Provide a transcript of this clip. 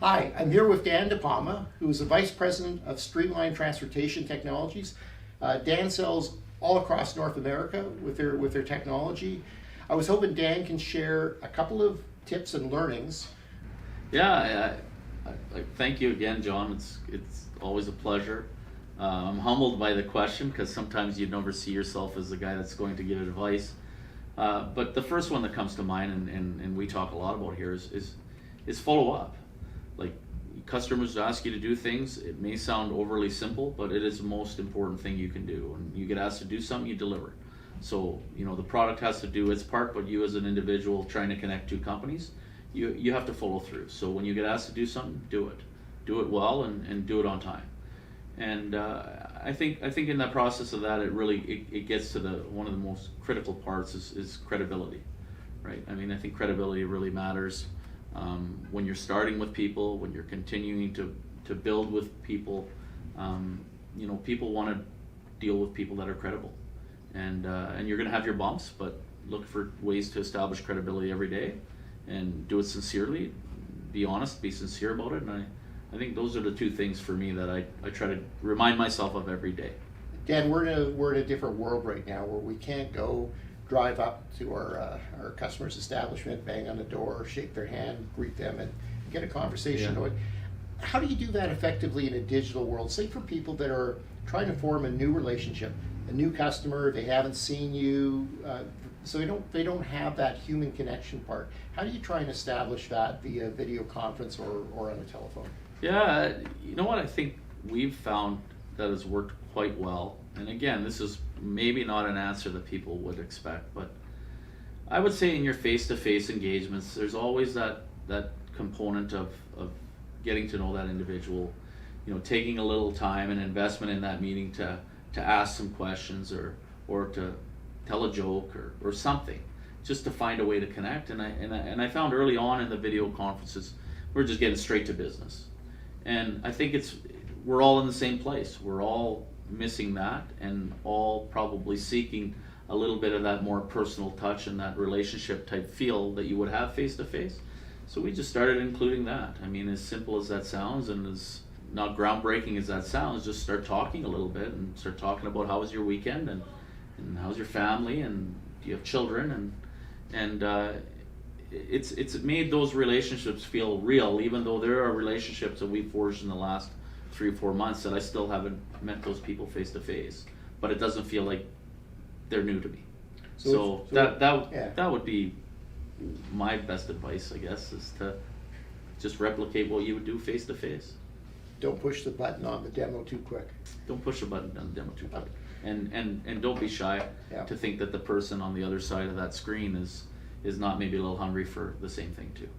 Hi, I'm here with Dan DePalma, who is the Vice President of Streamline Transportation Technologies. Dan sells all across North America with their technology. I was hoping Dan can share a couple of tips and learnings. Yeah, I thank you again, John. It's always a pleasure. I'm humbled by the question because sometimes you never see yourself as the guy that's going to give advice. But the first one that comes to mind, and we talk a lot about here, is follow up. Like, customers ask you to do things. It may sound overly simple, but it is the most important thing you can do. When you get asked to do something, you deliver. So, the product has to do its part, but you as an individual trying to connect two companies, you have to follow through. So when you get asked to do something, do it. Do it well and do it on time. And I think in that process of that, it gets to one of the most critical parts is credibility, right? I mean, I think credibility really matters when you're starting with people, when you're continuing to build with people. People want to deal with people that are credible, and you're going to have your bumps, but look for ways to establish credibility every day, and do it sincerely. Be honest, be sincere about it, and I think those are the two things for me that I try to remind myself of every day. Dan, we're in a different world right now where we can't go drive up to our customer's establishment, bang on the door, shake their hand, greet them, and get a conversation going. How do you do that effectively in a digital world? Say for people that are trying to form a new relationship, a new customer, they haven't seen you, so they don't have that human connection part. How do you try and establish that via video conference or on a telephone? Yeah, you know what I think we've found that has worked quite well, and again, this is maybe not an answer that people would expect, but I would say in your face-to-face engagements, there's always that component of getting to know that individual, taking a little time and investment in that meeting to ask some questions or to tell a joke or something, just to find a way to connect. And I found early on in the video conferences, we're just getting straight to business. And I think we're all in the same place. We're all missing that, and all probably seeking a little bit of that more personal touch and that relationship type feel that you would have face to face. So we just started including that. I mean, as simple as that sounds, and as not groundbreaking as that sounds, just start talking a little bit and start talking about how was your weekend and how's your family, and do you have children, and it's made those relationships feel real, even though there are relationships that we've forged in the last 3 or 4 months that I still haven't met those people face to face, but it doesn't feel like they're new to me. So that would be my best advice, I guess, is to just replicate what you would do face to face. Don't push the button on the demo too quick. Don't push the button on the demo too quick. And don't be shy to think that the person on the other side of that screen is not maybe a little hungry for the same thing too.